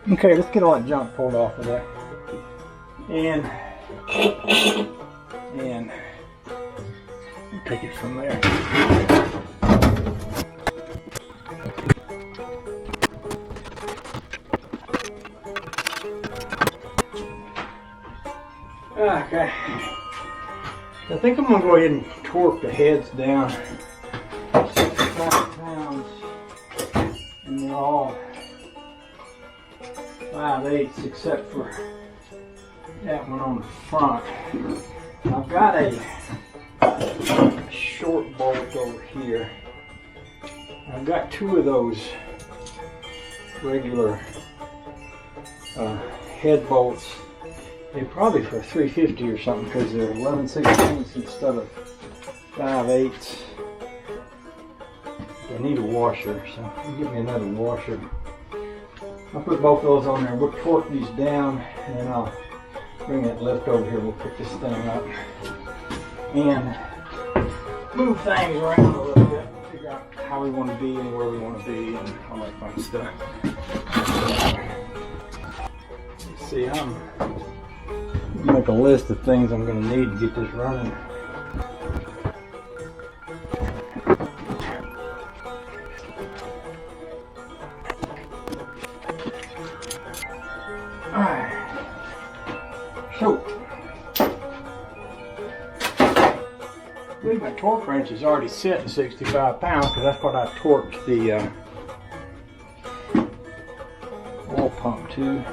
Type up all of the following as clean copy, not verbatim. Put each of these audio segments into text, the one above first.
Okay, let's get all that junk pulled off of there. And we'll take it from there. Okay. I think I'm going to go ahead and torque the heads down. 65 pounds. And they're all 5/8 except for that one on the front. I've got a short bolt over here. I've got two of those regular head bolts. They're probably for 350 or something because they're 11/16 instead of 5/8. I need a washer, so give me another washer. I'll put both of those on there. We'll torque these down and then I'll bring that lift over here. We'll pick this thing up and move things around a little bit. Figure out how we want to be and where we want to be and all that fun stuff. Let's see, I'm make a list of things I'm going to need to get this running. Alright, so I believe my torque wrench is already set at 65 pounds because that's what I torqued the oil pump to.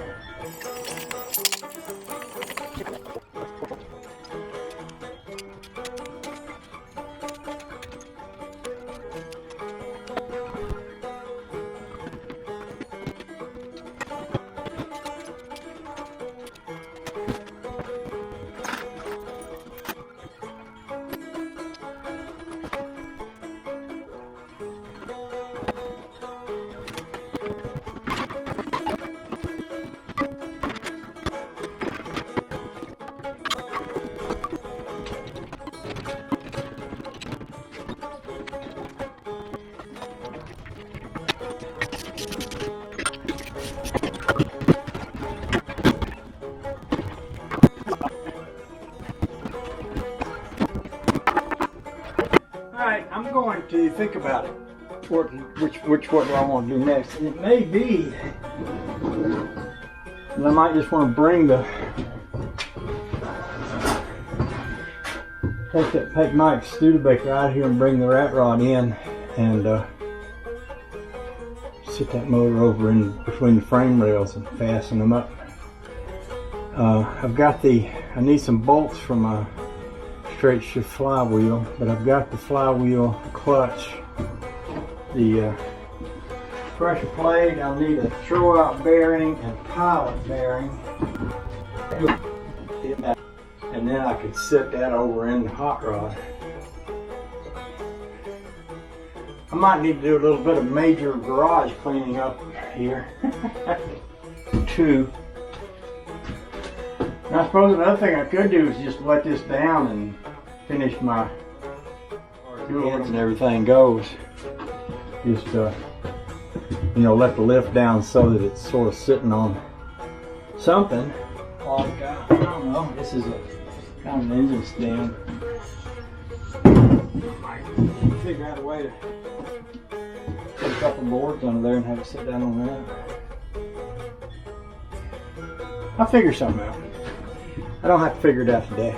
Alright, I'm going to think about it. Which one do I want to do next? And it may be that I might just want to bring take Mike's Studebaker out here and bring the rat rod in and sit that motor over in between the frame rails and fasten them up. I need some bolts from a straight shift flywheel, but I've got the flywheel clutch, the pressure plate. I'll need a throw out bearing and pilot bearing, and then I could set that over in the hot rod. I might need to do a little bit of major garage cleaning up here too. And I suppose another thing I could do is just let this down and finish my ends and everything goes. Just you know, let the lift down so that it's sort of sitting on something. Like I don't know. This is a kind of an engine stand. I figure out a way to put a couple boards under there and have it sit down on that. I'll figure something out. I don't have to figure it out today.